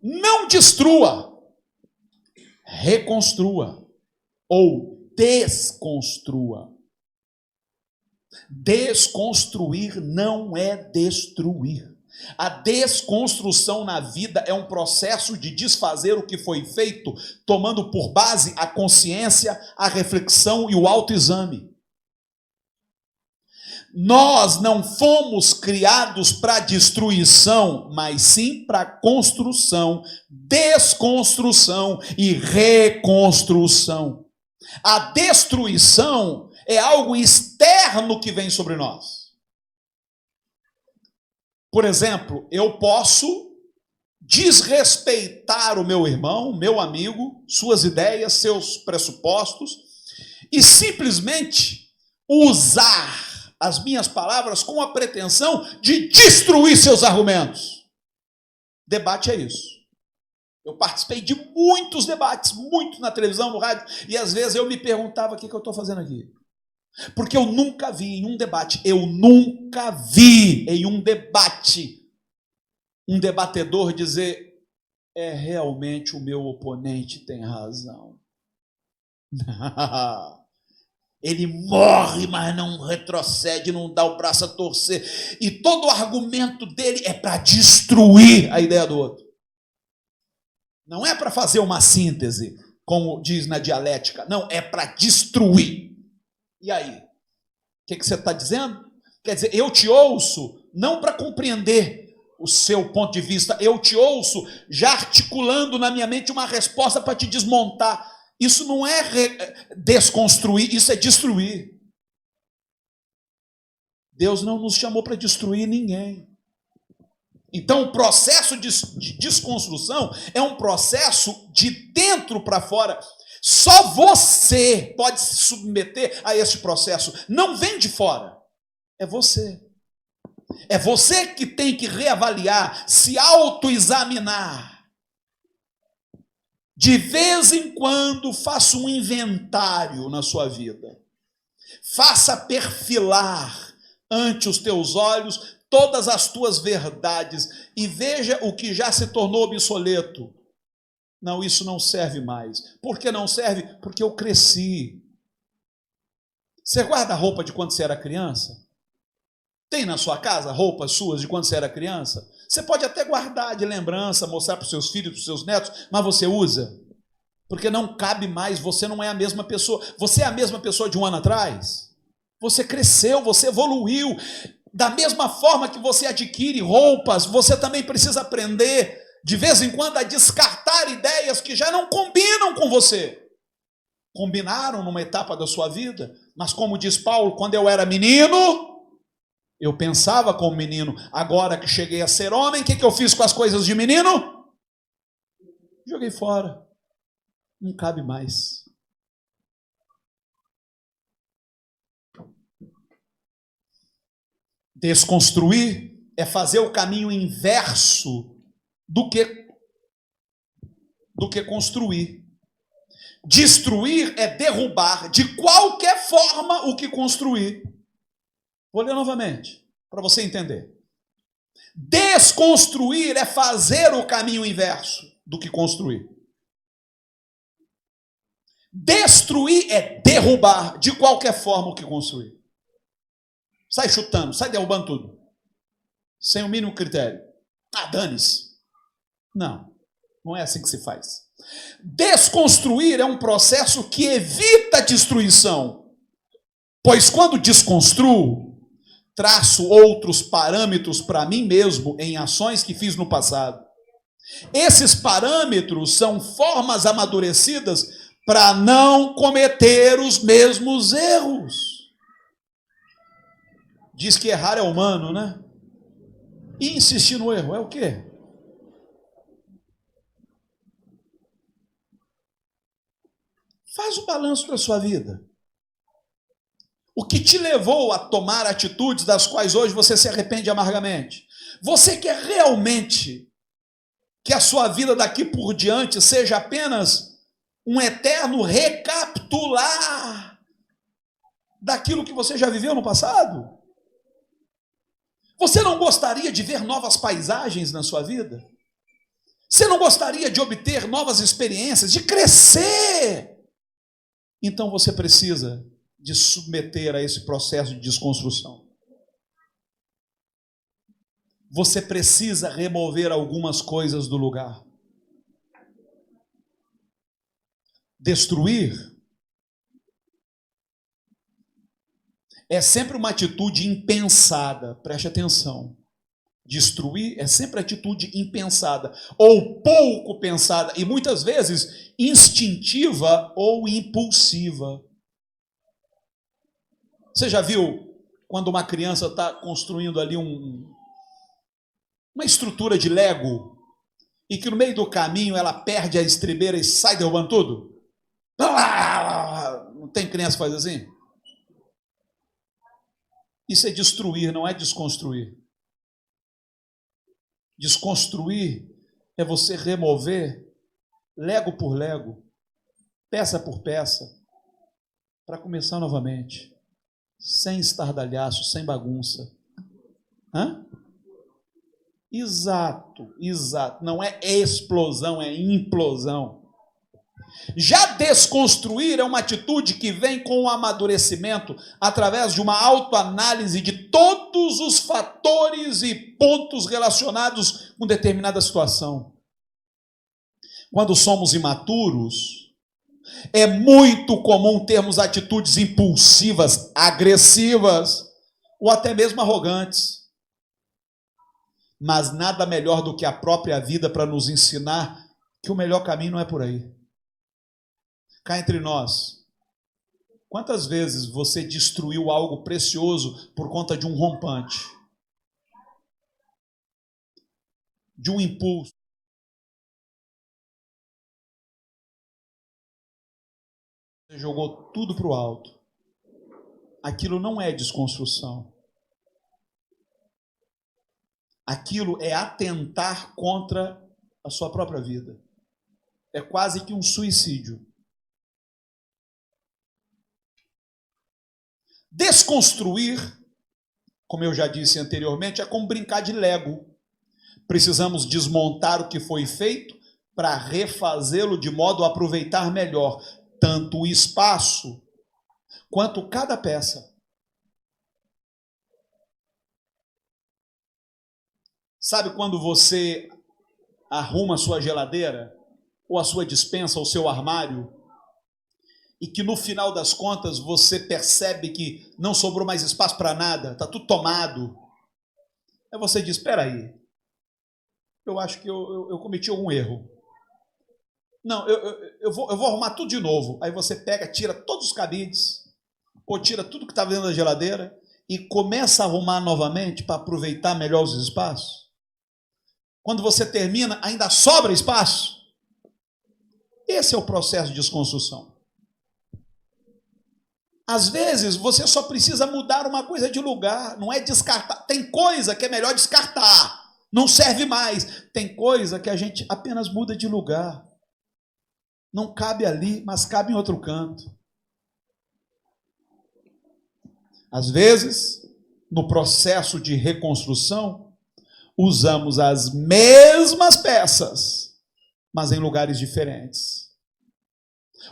Não destrua, reconstrua ou desconstrua. Desconstruir não é destruir. A desconstrução na vida é um processo de desfazer o que foi feito, tomando por base a consciência, a reflexão e o autoexame. Nós não fomos criados para destruição, mas sim para construção, desconstrução e reconstrução. A destruição é algo externo que vem sobre nós. Por exemplo, eu posso desrespeitar o meu irmão, meu amigo, suas ideias, seus pressupostos, e simplesmente usar as minhas palavras com a pretensão de destruir seus argumentos. Debate é isso. Eu participei de muitos debates, muito na televisão, no rádio, e às vezes eu me perguntava o que eu estou fazendo aqui. Porque eu nunca vi em um debate, um debatedor dizer, realmente o meu oponente tem razão. Ele morre, mas não retrocede, não dá o braço a torcer. E todo o argumento dele é para destruir a ideia do outro. Não é para fazer uma síntese, como diz na dialética. Não, é para destruir. E aí? O que você está dizendo? Quer dizer, eu te ouço não para compreender o seu ponto de vista. Eu te ouço já articulando na minha mente uma resposta para te desmontar. Isso não é desconstruir, isso é destruir. Deus não nos chamou para destruir ninguém. Então, o processo de desconstrução é um processo de dentro para fora. Só você pode se submeter a esse processo. Não vem de fora. É você. É você que tem que reavaliar, se autoexaminar. De vez em quando, faça um inventário na sua vida. Faça perfilar ante os teus olhos todas as tuas verdades e veja o que já se tornou obsoleto. Não, isso não serve mais. Por que não serve? Porque eu cresci. Você guarda roupa de quando você era criança? Tem na sua casa roupas suas de quando você era criança? Você pode até guardar de lembrança, mostrar para os seus filhos, para os seus netos, mas você usa? Porque não cabe mais, você não é a mesma pessoa. Você é a mesma pessoa de um ano atrás? Você cresceu, você evoluiu. Da mesma forma que você adquire roupas, você também precisa aprender, de vez em quando, a descartar ideias que já não combinam com você. Combinaram numa etapa da sua vida, mas como diz Paulo, quando eu era menino, eu pensava como menino. Agora que cheguei a ser homem, o que eu fiz com as coisas de menino? Joguei fora. Não cabe mais. Desconstruir é fazer o caminho inverso do que construir. Destruir é derrubar de qualquer forma o que construir. Vou ler novamente, para você entender. Desconstruir é fazer o caminho inverso do que construir. Destruir é derrubar de qualquer forma o que construir. Sai chutando, sai derrubando tudo. Sem o mínimo critério. Ah, dane-se. Não, não é assim que se faz. Desconstruir é um processo que evita a destruição. Pois quando desconstruo, traço outros parâmetros para mim mesmo em ações que fiz no passado. Esses parâmetros são formas amadurecidas para não cometer os mesmos erros. Diz que errar é humano, né? E insistir no erro é o quê? Faz o balanço da sua vida. O que te levou a tomar atitudes das quais hoje você se arrepende amargamente? Você quer realmente que a sua vida daqui por diante seja apenas um eterno recapitular daquilo que você já viveu no passado? Você não gostaria de ver novas paisagens na sua vida? Você não gostaria de obter novas experiências, de crescer? Então você precisa de submeter a esse processo de desconstrução. Você precisa remover algumas coisas do lugar. Destruir é sempre uma atitude impensada, preste atenção. Destruir é sempre atitude impensada, ou pouco pensada, e muitas vezes instintiva ou impulsiva. Você já viu quando uma criança está construindo ali uma estrutura de Lego e que no meio do caminho ela perde a estribeira e sai derrubando tudo? Não tem criança que faz assim? Isso é destruir, não é desconstruir. Desconstruir é você remover Lego por Lego, peça por peça, para começar novamente. Sem estardalhaço, sem bagunça. Hã? Exato. Não é explosão, é implosão. Já desconstruir é uma atitude que vem com o amadurecimento através de uma autoanálise de todos os fatores e pontos relacionados com determinada situação. Quando somos imaturos, é muito comum termos atitudes impulsivas, agressivas ou até mesmo arrogantes. Mas nada melhor do que a própria vida para nos ensinar que o melhor caminho não é por aí. Cá entre nós, quantas vezes você destruiu algo precioso por conta de um rompante? De um impulso? Você jogou tudo para o alto. Aquilo não é desconstrução. aquilo é atentar contra a sua própria vida. É quase que um suicídio. Desconstruir, como eu já disse anteriormente, é como brincar de Lego. Precisamos desmontar o que foi feito para refazê-lo de modo a aproveitar melhor tanto o espaço quanto cada peça. Sabe quando você arruma a sua geladeira, ou a sua despensa, ou o seu armário, e que no final das contas você percebe que não sobrou mais espaço para nada, está tudo tomado. Aí você diz, espera aí, eu acho que eu cometi algum erro. Não, eu vou arrumar tudo de novo. Aí você pega, tira todos os cabides, ou tira tudo que estava dentro da geladeira, e começa a arrumar novamente para aproveitar melhor os espaços. Quando você termina, ainda sobra espaço. Esse é o processo de desconstrução. Às vezes, você só precisa mudar uma coisa de lugar, não é descartar. Tem coisa que é melhor descartar, não serve mais. Tem coisa que a gente apenas muda de lugar. Não cabe ali, mas cabe em outro canto. Às vezes, no processo de reconstrução, usamos as mesmas peças, mas em lugares diferentes.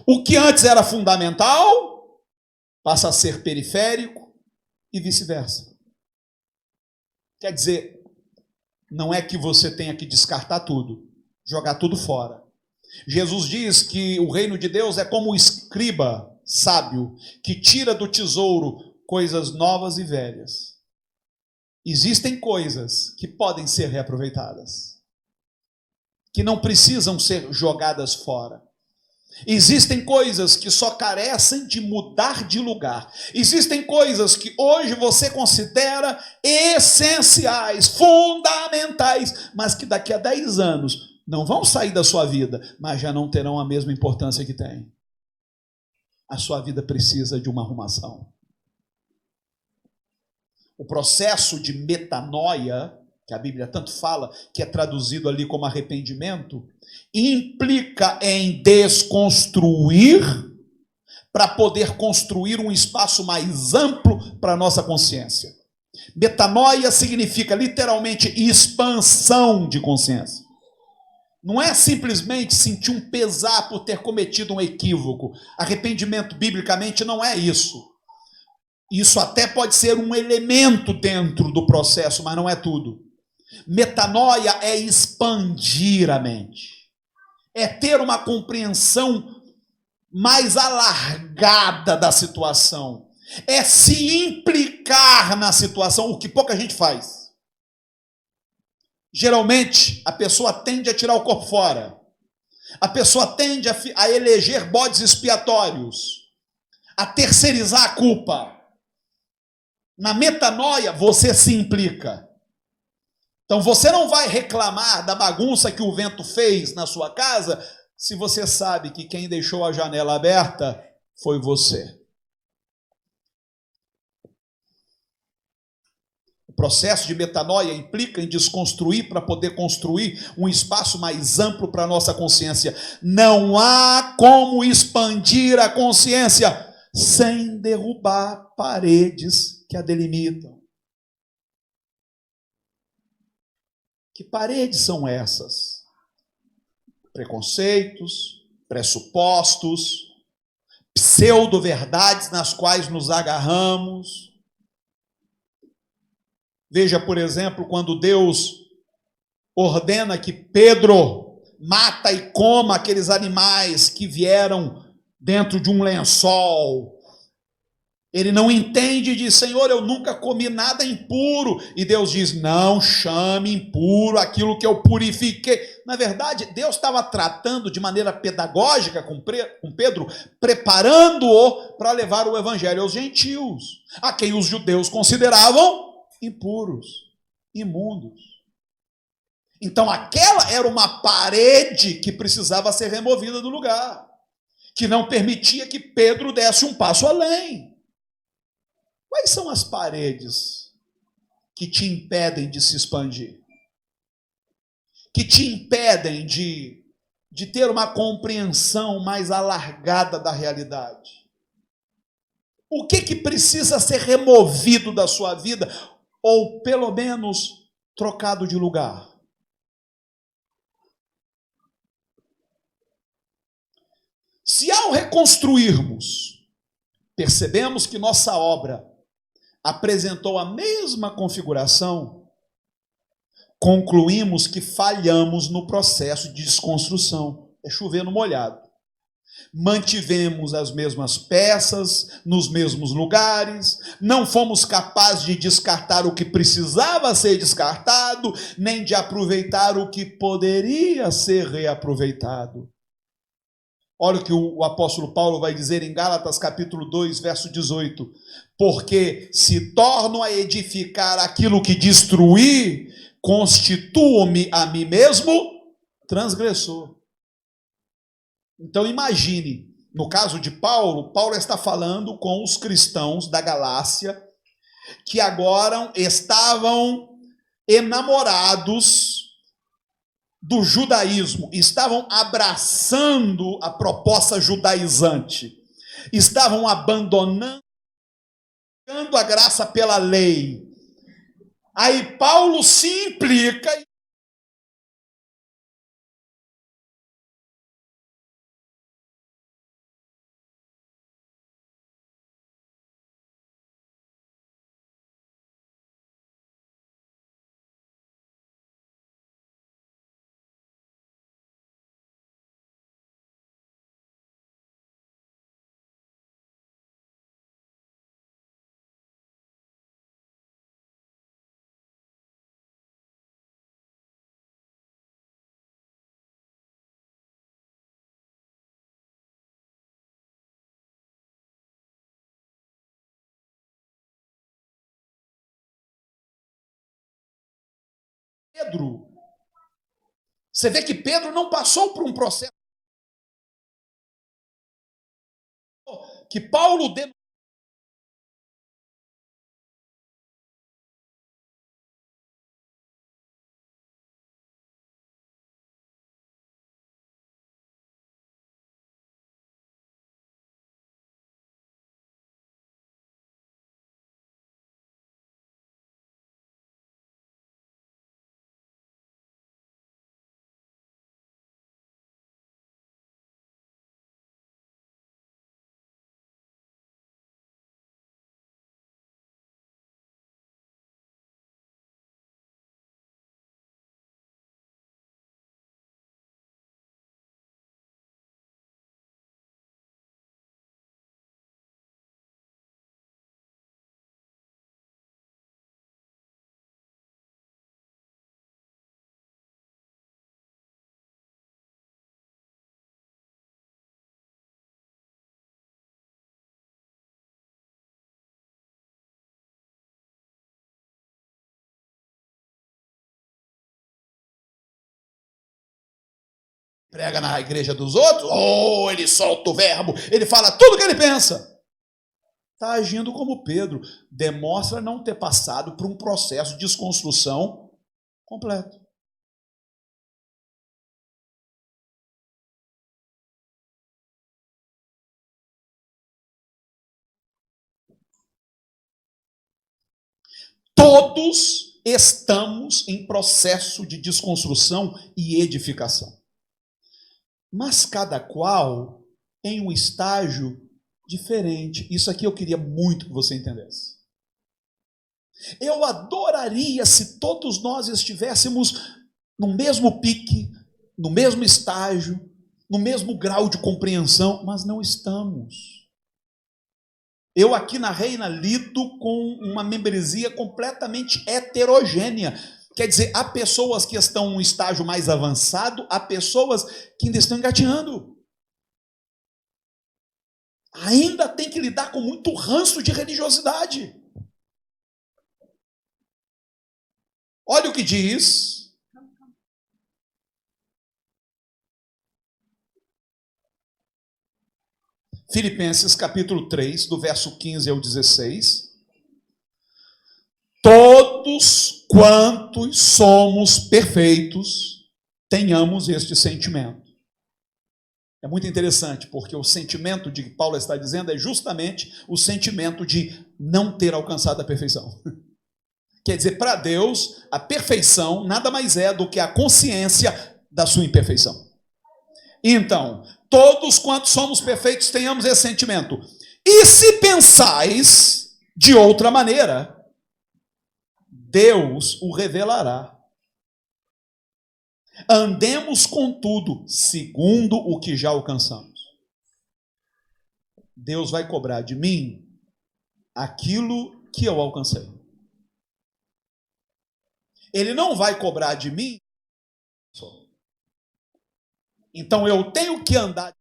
O que antes era fundamental passa a ser periférico e vice-versa. Quer dizer, não é que você tenha que descartar tudo, jogar tudo fora. Jesus diz que o reino de Deus é como o escriba sábio que tira do tesouro coisas novas e velhas. Existem coisas que podem ser reaproveitadas, que não precisam ser jogadas fora. Existem coisas que só carecem de mudar de lugar. Existem coisas que hoje você considera essenciais, fundamentais, mas que daqui a 10 anos não vão sair da sua vida, mas já não terão a mesma importância que tem. A sua vida precisa de uma arrumação. O processo de metanoia, que a Bíblia tanto fala, que é traduzido ali como arrependimento, implica em desconstruir para poder construir um espaço mais amplo para a nossa consciência. Metanoia significa literalmente expansão de consciência. Não é simplesmente sentir um pesar por ter cometido um equívoco. Arrependimento, biblicamente, não é isso. Isso até pode ser um elemento dentro do processo, mas não é tudo. Metanoia é expandir a mente. É ter uma compreensão mais alargada da situação. É se implicar na situação, o que pouca gente faz. Geralmente, a pessoa tende a tirar o corpo fora. A pessoa tende a eleger bodes expiatórios. A terceirizar a culpa. Na metanoia, você se implica. Então, você não vai reclamar da bagunça que o vento fez na sua casa, se você sabe que quem deixou a janela aberta foi você. O processo de metanoia implica em desconstruir para poder construir um espaço mais amplo para a nossa consciência. Não há como expandir a consciência sem derrubar paredes que a delimitam. Que paredes são essas? Preconceitos, pressupostos, pseudo-verdades nas quais nos agarramos. Veja, por exemplo, quando Deus ordena que Pedro mata e coma aqueles animais que vieram dentro de um lençol. Ele não entende e diz, Senhor, eu nunca comi nada impuro. E Deus diz, não chame impuro aquilo que eu purifiquei. Na verdade, Deus estava tratando de maneira pedagógica com Pedro, preparando-o para levar o evangelho aos gentios, a quem os judeus consideravam impuros, imundos. Então aquela era uma parede que precisava ser removida do lugar, que não permitia que Pedro desse um passo além. Quais são as paredes que te impedem de se expandir? que te impedem de ter uma compreensão mais alargada da realidade? O que precisa ser removido da sua vida, ou pelo menos trocado de lugar? Se ao reconstruirmos, percebemos que nossa obra apresentou a mesma configuração, concluímos que falhamos no processo de desconstrução. É chover no molhado. Mantivemos as mesmas peças, nos mesmos lugares, não fomos capazes de descartar o que precisava ser descartado, nem de aproveitar o que poderia ser reaproveitado. Olha o que o apóstolo Paulo vai dizer em Gálatas capítulo 2, verso 18. Porque se torno a edificar aquilo que destruí, constituo-me a mim mesmo transgressor. Então imagine, no caso de Paulo, Paulo está falando com os cristãos da Galácia, que agora estavam enamorados do judaísmo, estavam abraçando a proposta judaizante, estavam abandonando a graça pela lei. Aí Paulo se implica Pedro. Você vê que Pedro não passou por um processo que Paulo denunciou. Prega na igreja dos outros, ele solta o verbo, ele fala tudo o que ele pensa. Está agindo como Pedro, demonstra não ter passado por um processo de desconstrução completo. Todos estamos em processo de desconstrução e edificação. Mas cada qual em um estágio diferente. Isso aqui eu queria muito que você entendesse. Eu adoraria se todos nós estivéssemos no mesmo pique, no mesmo estágio, no mesmo grau de compreensão, mas não estamos. Eu aqui na Reina lido com uma membresia completamente heterogênea. Quer dizer, há pessoas que estão em um estágio mais avançado, há pessoas que ainda estão engatinhando. Ainda tem que lidar com muito ranço de religiosidade. Olha o que diz. Filipenses capítulo 3, do verso 15 ao 16. Todos quantos somos perfeitos, tenhamos este sentimento. É muito interessante, porque o sentimento de que Paulo está dizendo é justamente o sentimento de não ter alcançado a perfeição. Quer dizer, para Deus, a perfeição nada mais é do que a consciência da sua imperfeição. Então, todos quantos somos perfeitos tenhamos esse sentimento. E se pensais de outra maneira, Deus o revelará. Andemos, contudo, segundo o que já alcançamos. Deus vai cobrar de mim aquilo que eu alcancei. Ele não vai cobrar de mim. Então eu tenho que andar,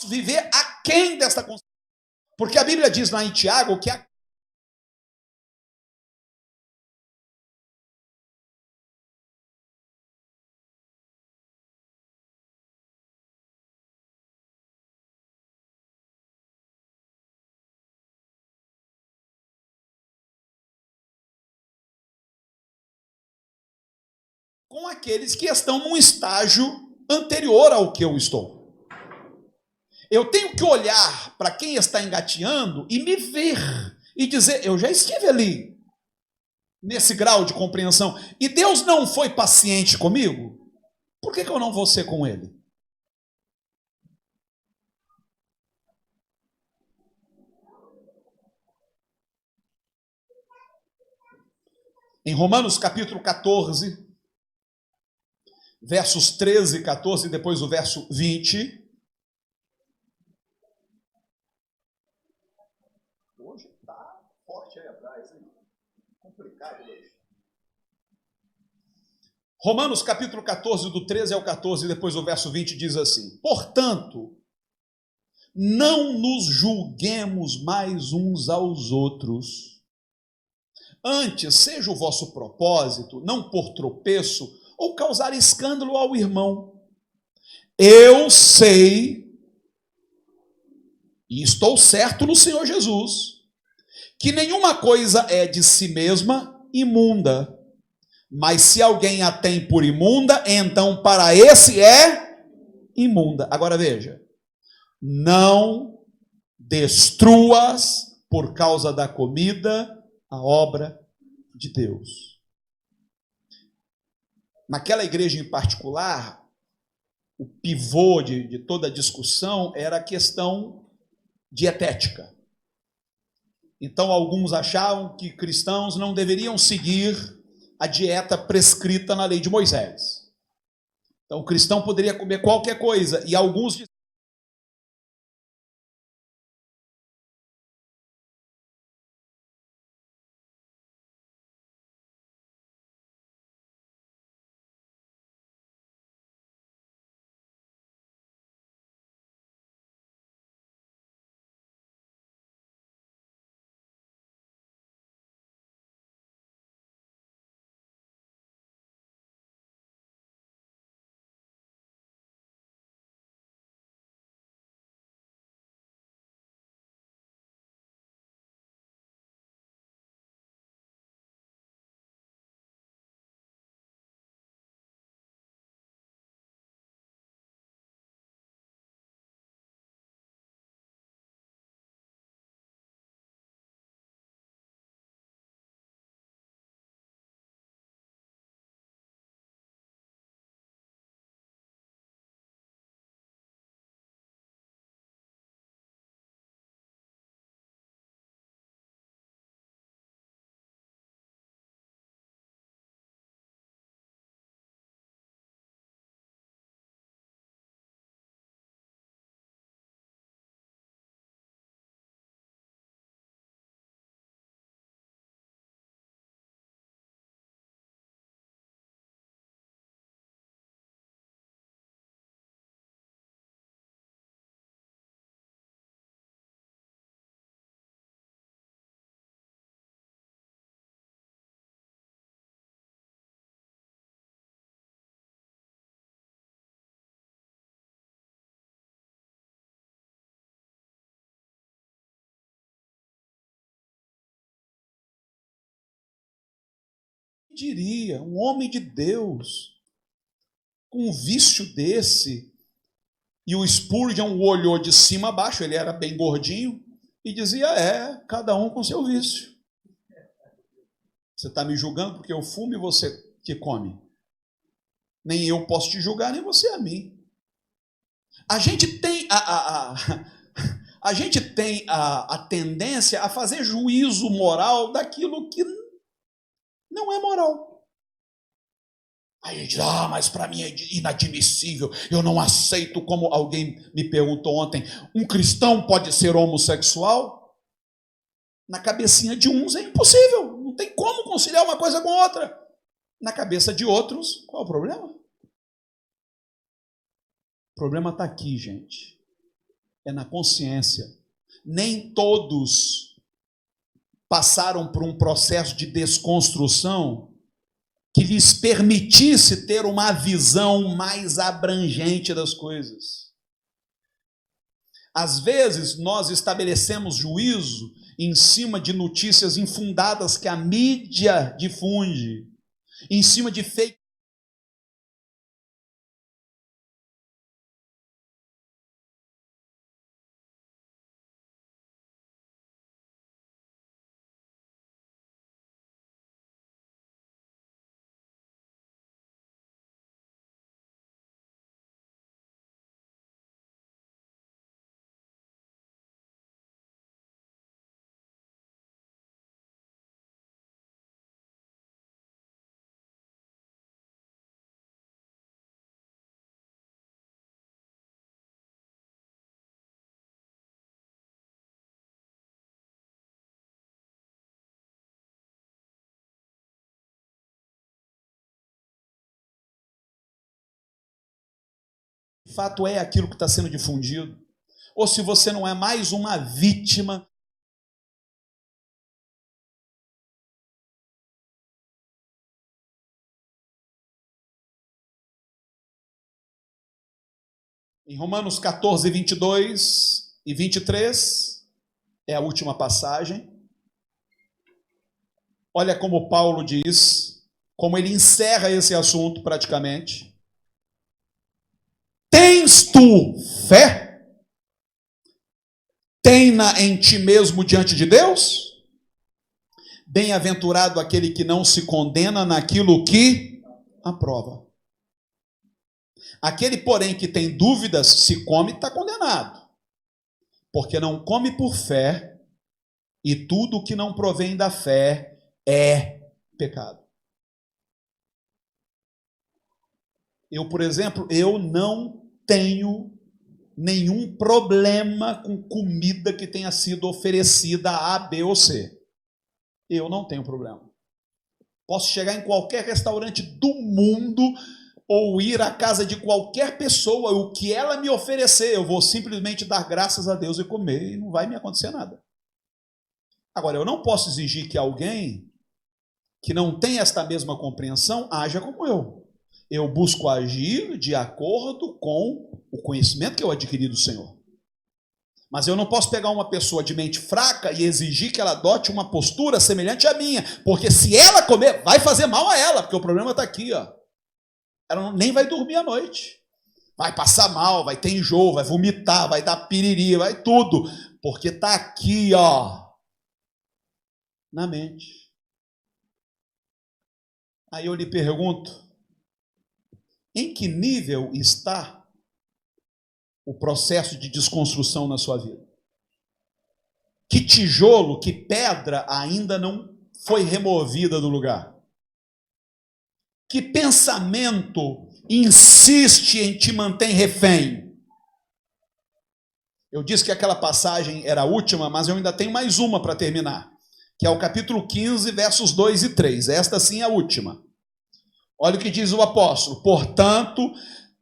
viver aquém desta consciência. Porque a Bíblia diz lá em Tiago que com aqueles que estão num estágio anterior ao que eu estou. Eu tenho que olhar para quem está engateando e me ver e dizer, eu já estive ali, nesse grau de compreensão, e Deus não foi paciente comigo, por que eu não vou ser com Ele? Em Romanos capítulo 14, versos 13 e 14, depois o verso 20. Hoje está forte aí atrás, hein? Complicado hoje. Romanos capítulo 14, do 13 ao 14, depois o verso 20 diz assim: portanto, não nos julguemos mais uns aos outros. Antes, seja o vosso propósito, não por tropeço ou causar escândalo ao irmão. Eu sei, e estou certo no Senhor Jesus, que nenhuma coisa é de si mesma imunda. Mas se alguém a tem por imunda, então para esse é imunda. Agora veja, não destruas por causa da comida a obra de Deus. Naquela igreja em particular, o pivô de toda a discussão era a questão dietética. Então, alguns achavam que cristãos não deveriam seguir a dieta prescrita na lei de Moisés. Então, o cristão poderia comer qualquer coisa, e alguns Diria, um homem de Deus, com um vício desse, e o Spurgeon o olhou de cima a baixo, ele era bem gordinho, e dizia, cada um com seu vício. Você está me julgando porque eu fumo e você que come. Nem eu posso te julgar, nem você a mim. A gente tem a gente tem a tendência a fazer juízo moral daquilo que não é moral. Aí a gente diz, mas para mim é inadmissível, eu não aceito, como alguém me perguntou ontem, um cristão pode ser homossexual? Na cabecinha de uns é impossível, não tem como conciliar uma coisa com outra. Na cabeça de outros, qual é o problema? O problema está aqui, gente. É na consciência. Nem todos passaram por um processo de desconstrução que lhes permitisse ter uma visão mais abrangente das coisas. Às vezes, nós estabelecemos juízo em cima de notícias infundadas que a mídia difunde, em cima de fake. De fato é aquilo que está sendo difundido, ou se você não é mais uma vítima. Em Romanos 14, 22 e 23, é a última passagem. Olha como Paulo diz, como ele encerra esse assunto praticamente. Tens tu fé? Tem-na em ti mesmo diante de Deus? Bem-aventurado aquele que não se condena naquilo que aprova. Aquele, porém, que tem dúvidas, se come, está condenado. Porque não come por fé, e tudo que não provém da fé é pecado. Eu, por exemplo, eu não tenho nenhum problema com comida que tenha sido oferecida A, B ou C. Eu não tenho problema. Posso chegar em qualquer restaurante do mundo ou ir à casa de qualquer pessoa, o que ela me oferecer, eu vou simplesmente dar graças a Deus e comer, e não vai me acontecer nada. Agora, eu não posso exigir que alguém que não tem esta mesma compreensão haja como eu. Eu busco agir de acordo com o conhecimento que eu adquiri do Senhor. Mas eu não posso pegar uma pessoa de mente fraca e exigir que ela adote uma postura semelhante à minha, porque se ela comer, vai fazer mal a ela, porque o problema está aqui, ó. Ela nem vai dormir à noite. Vai passar mal, vai ter enjoo, vai vomitar, vai dar piriri, vai tudo. Porque está aqui, ó, na mente. Aí eu lhe pergunto, em que nível está o processo de desconstrução na sua vida? Que tijolo, que pedra ainda não foi removida do lugar? Que pensamento insiste em te manter refém? Eu disse que aquela passagem era a última, mas eu ainda tenho mais uma para terminar, que é o capítulo 15, versos 2 e 3. Esta sim é a última. Olha o que diz o apóstolo. Portanto,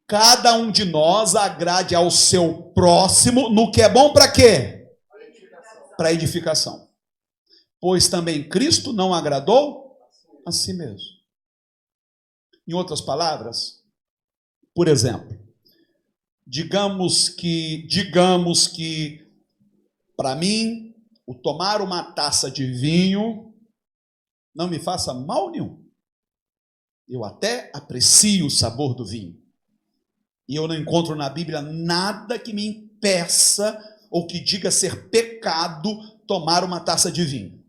cada um de nós agrade ao seu próximo no que é bom para quê? Para edificação. Pois também Cristo não agradou a si mesmo. Em outras palavras, por exemplo, digamos que para mim, o tomar uma taça de vinho não me faça mal nenhum. Eu até aprecio o sabor do vinho. E eu não encontro na Bíblia nada que me impeça ou que diga ser pecado tomar uma taça de vinho.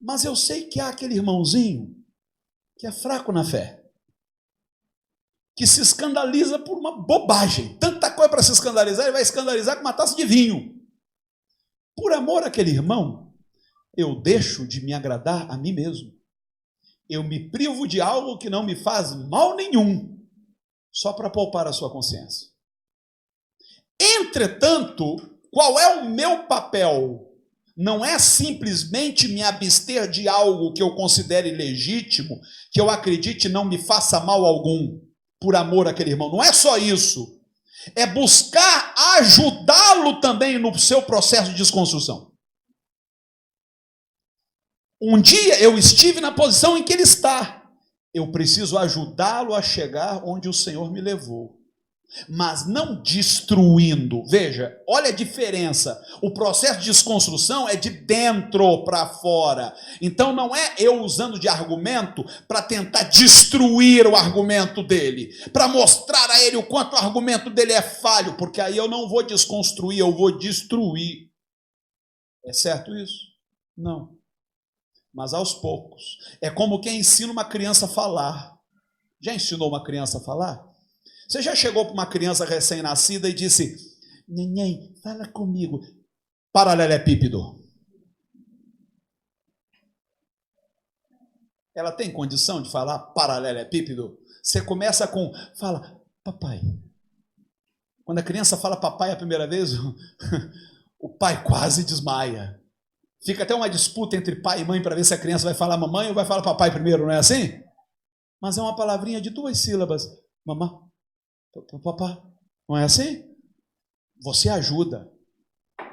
Mas eu sei que há aquele irmãozinho que é fraco na fé, que se escandaliza por uma bobagem. Tanta coisa para se escandalizar, ele vai escandalizar com uma taça de vinho. Por amor àquele irmão, eu deixo de me agradar a mim mesmo. Eu me privo de algo que não me faz mal nenhum, só para poupar a sua consciência. Entretanto, qual é o meu papel? Não é simplesmente me abster de algo que eu considere legítimo, que eu acredite não me faça mal algum, por amor àquele irmão. Não é só isso. É buscar ajudá-lo também no seu processo de desconstrução. Um dia eu estive na posição em que ele está. Eu preciso ajudá-lo a chegar onde o Senhor me levou. Mas não destruindo. Veja, olha a diferença. O processo de desconstrução é de dentro para fora. Então não é eu usando de argumento para tentar destruir o argumento dele, para mostrar a ele o quanto o argumento dele é falho, porque aí eu não vou desconstruir, eu vou destruir. É certo isso? Não. Mas aos poucos. É como quem ensina uma criança a falar. Já ensinou uma criança a falar? Você já chegou para uma criança recém-nascida e disse: neném, fala comigo, paralelepípedo. Ela tem condição de falar paralelepípedo? Você começa com, fala, papai. Quando a criança fala papai a primeira vez, o pai quase desmaia. Fica até uma disputa entre pai e mãe para ver se a criança vai falar mamãe ou vai falar papai primeiro, não é assim? Mas é uma palavrinha de 2 sílabas. Mamã, papá. Não é assim? Você ajuda.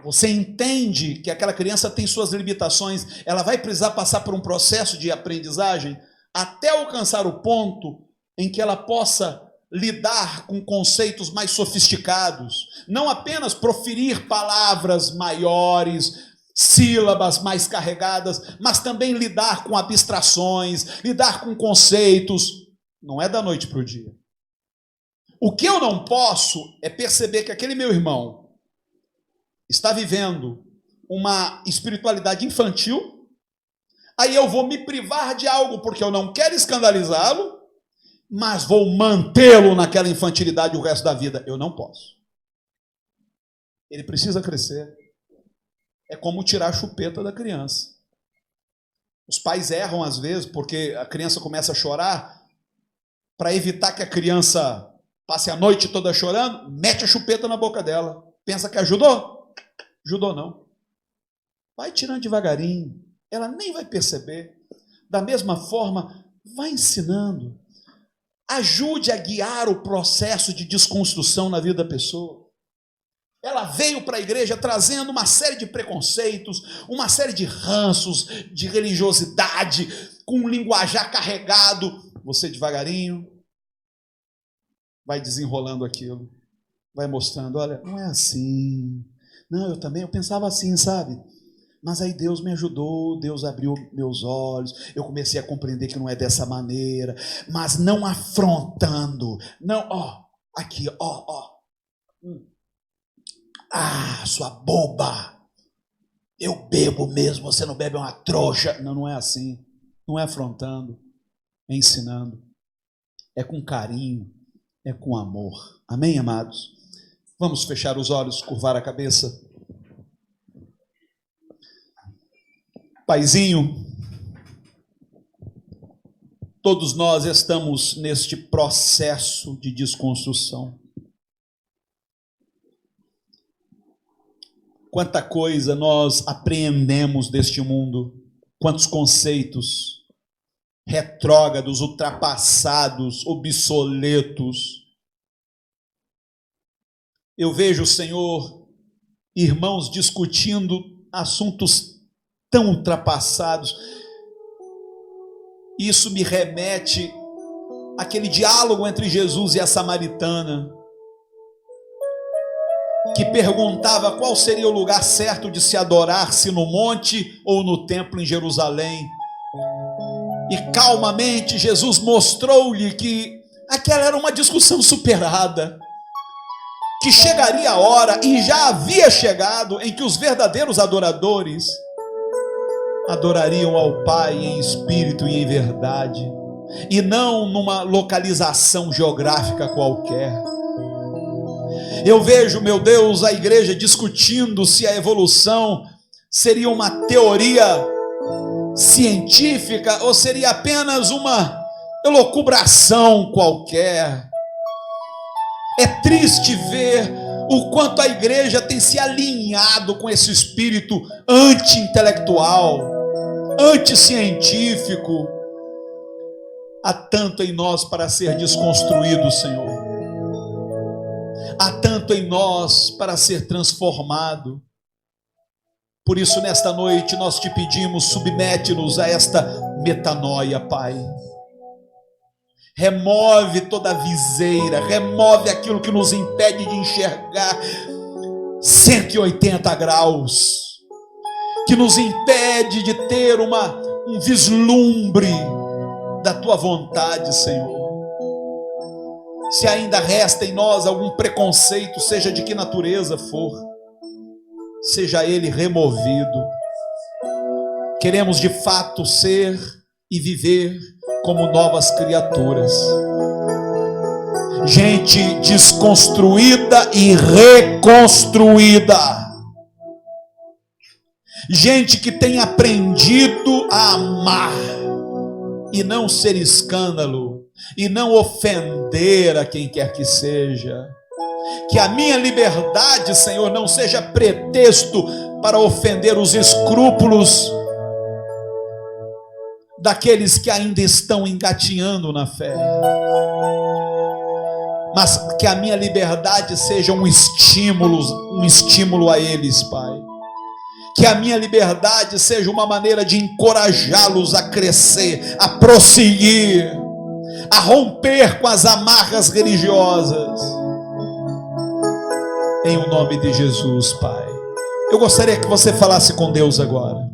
Você entende que aquela criança tem suas limitações. Ela vai precisar passar por um processo de aprendizagem até alcançar o ponto em que ela possa lidar com conceitos mais sofisticados. Não apenas proferir palavras maiores, sílabas mais carregadas, mas também lidar com abstrações, lidar com conceitos. Não é da noite para o dia. O que eu não posso é perceber que aquele meu irmão está vivendo uma espiritualidade infantil, aí eu vou me privar de algo porque eu não quero escandalizá-lo, mas vou mantê-lo naquela infantilidade o resto da vida. Eu não posso. Ele precisa crescer. É como tirar a chupeta da criança. Os pais erram às vezes porque a criança começa a chorar, para evitar que a criança passe a noite toda chorando, mete a chupeta na boca dela. Pensa que ajudou? Ajudou não. Vai tirando devagarinho. Ela nem vai perceber. Da mesma forma, vai ensinando. Ajude a guiar o processo de desconstrução na vida da pessoa. Ela veio para a igreja trazendo uma série de preconceitos, uma série de ranços, de religiosidade, com um linguajar carregado. Você devagarinho vai desenrolando aquilo, vai mostrando, olha, não é assim. Não, eu pensava assim, sabe? Mas aí Deus me ajudou, Deus abriu meus olhos, eu comecei a compreender que não é dessa maneira, mas não afrontando, não, aqui, sua boba, eu bebo mesmo, você não bebe, é uma trouxa. Não, não é assim, não é afrontando, é ensinando, é com carinho, é com amor. Amém, amados? Vamos fechar os olhos, curvar a cabeça. Paizinho, todos nós estamos neste processo de desconstrução. Quanta coisa nós apreendemos deste mundo, quantos conceitos retrógrados, ultrapassados, obsoletos. Eu vejo, Senhor, irmãos discutindo assuntos tão ultrapassados. Isso me remete àquele diálogo entre Jesus e a samaritana, que perguntava qual seria o lugar certo de se adorar, se no monte ou no templo em Jerusalém. E calmamente Jesus mostrou-lhe que aquela era uma discussão superada, que chegaria a hora, e já havia chegado, em que os verdadeiros adoradores adorariam ao Pai em espírito e em verdade, e não numa localização geográfica qualquer. Eu vejo, meu Deus, a igreja discutindo se a evolução seria uma teoria científica ou seria apenas uma elucubração qualquer. É triste ver o quanto a igreja tem se alinhado com esse espírito anti-intelectual, anti-científico. Há tanto em nós para ser desconstruído, Senhor. Há tanto em nós para ser transformado. Por isso, nesta noite, nós te pedimos, submete-nos a esta metanoia, Pai. Remove toda a viseira, remove aquilo que nos impede de enxergar 180 graus, que nos impede de ter um vislumbre da tua vontade, Senhor. Se ainda resta em nós algum preconceito, seja de que natureza for, seja ele removido. Queremos de fato ser e viver como novas criaturas, gente desconstruída e reconstruída, gente que tem aprendido a amar e não ser escândalo, e não ofender a quem quer que seja. Que a minha liberdade, Senhor, não seja pretexto para ofender os escrúpulos daqueles que ainda estão engatinhando na fé, mas que a minha liberdade seja um estímulo a eles, Pai. Que a minha liberdade seja uma maneira de encorajá-los a crescer, a prosseguir, a romper com as amarras religiosas. Em o nome de Jesus, Pai. Eu gostaria que você falasse com Deus agora.